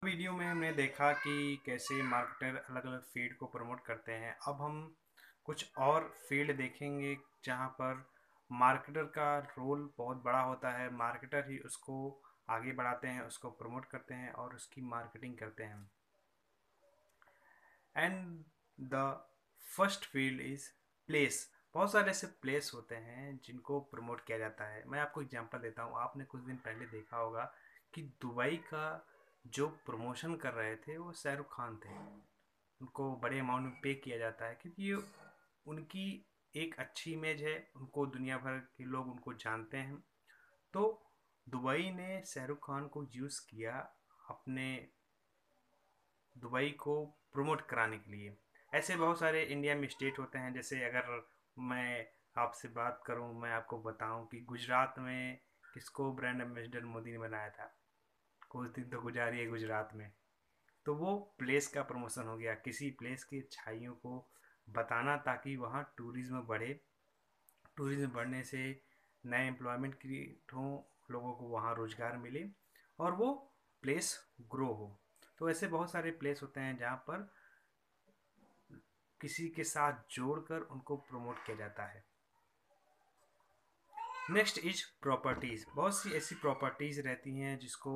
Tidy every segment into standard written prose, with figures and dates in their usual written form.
Video में हमने देखा कि कैसे मार्केटर अलग अलग फील्ड को प्रमोट करते हैं। अब हम कुछ और फील्ड देखेंगे जहां पर मार्केटर का रोल बहुत बड़ा होता है। मार्केटर ही उसको आगे बढ़ाते हैं, उसको प्रमोट करते हैं और उसकी मार्केटिंग करते हैं। And the first field is place. बहुत सारे ऐसे प्लेस होते हैं जिनको प्रमोट किया जाता है। मैं आपको एग्जांपल देता हूँ। आपने कुछ दिन पहले देखा होगा कि दुबई का जो प्रमोशन कर रहे थे वो शाहरुख खान थे। उनको बड़े अमाउंट में पे किया जाता है क्योंकि ये उनकी एक अच्छी इमेज है, उनको दुनिया भर के लोग उनको जानते हैं। तो दुबई ने शाहरुख खान को यूज़ किया अपने दुबई को प्रमोट कराने के लिए। ऐसे बहुत सारे इंडिया में स्टेट होते हैं। जैसे अगर मैं आपसे बात करूं, मैं आपको बताऊं कि गुजरात में किसको ब्रांड एम्बेसडर मोदी ने बनाया था। कुछ दिन तो गुजारिए गुजरात में। तो वो प्लेस का प्रमोशन हो गया, किसी प्लेस की अच्छाइयों को बताना ताकि वहाँ टूरिज्म बढ़े। टूरिज्म बढ़ने से नए एम्प्लॉयमेंट क्रिएट हो, लोगों को वहाँ रोजगार मिले और वो प्लेस ग्रो हो। तो ऐसे बहुत सारे प्लेस होते हैं जहाँ पर किसी के साथ जोड़कर उनको प्रमोट किया जाता है। Next is properties. बहुत सी ऐसी प्रॉपर्टीज रहती हैं जिसको,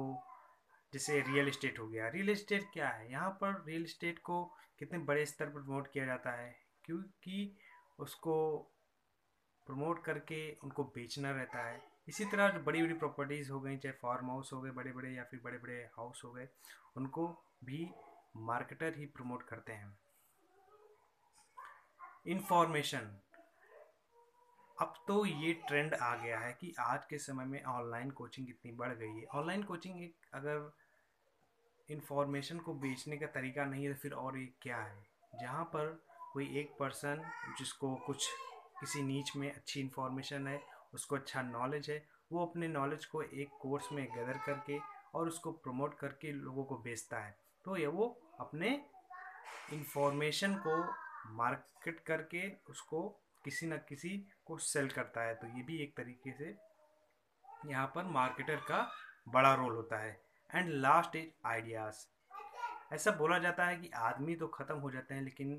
जैसे रियल इस्टेट हो गया। रियल इस्टेट क्या है? यहाँ पर रियल इस्टेट को कितने बड़े स्तर पर प्रमोट किया जाता है क्योंकि उसको प्रमोट करके उनको बेचना रहता है। इसी तरह जो बड़ी बड़ी प्रॉपर्टीज़ हो गई, चाहे फार्म हाउस हो गए बड़े बड़े या फिर बड़े बड़े हाउस हो गए, उनको भी मार्केटर ही प्रमोट करते हैं। इंफॉर्मेशन। अब तो ये ट्रेंड आ गया है कि आज के समय में ऑनलाइन कोचिंग इतनी बढ़ गई है। ऑनलाइन कोचिंग एक अगर इंफॉर्मेशन को बेचने का तरीका नहीं है तो फिर और ये क्या है? जहाँ पर कोई एक पर्सन जिसको कुछ किसी नीच में अच्छी इंफॉर्मेशन है, उसको अच्छा नॉलेज है, वो अपने नॉलेज को एक कोर्स में गैदर करके और उसको प्रमोट करके लोगों को बेचता है। तो ये वो अपने इंफॉर्मेशन को मार्केट करके उसको किसी न किसी को सेल करता है। तो ये भी एक तरीके से यहाँ पर मार्केटर का बड़ा रोल होता है। And last is ideas. ऐसा बोला जाता है कि आदमी तो खत्म हो जाते हैं लेकिन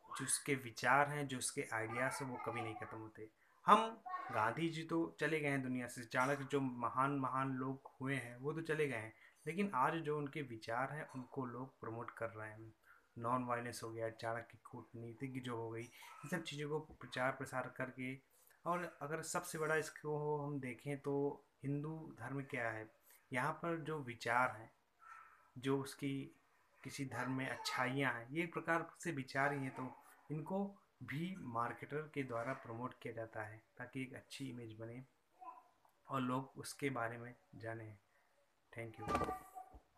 जो उसके विचार हैं, जो उसके आइडियाज हैं, वो कभी नहीं खत्म होते। हम गांधी जी तो चले गए हैं दुनिया से, चाणक्य जो महान महान लोग हुए हैं वो तो चले गए हैं, लेकिन आज जो उनके विचार हैं उनको लोग प्रमोट कर रहे हैं। नॉन वायलेंस हो गया, चाणक्य की कूटनीति की जो हो गई, इन सब चीज़ों को प्रचार प्रसार करके। और अगर सबसे बड़ा इसको हम देखें तो हिंदू धर्म क्या है, यहाँ पर जो विचार हैं, जो उसकी किसी धर्म में अच्छाइयाँ हैं, ये एक प्रकार से विचार ही हैं। तो इनको भी मार्केटर के द्वारा प्रमोट किया जाता है ताकि एक अच्छी इमेज बने और लोग उसके बारे में जानें। Thank you.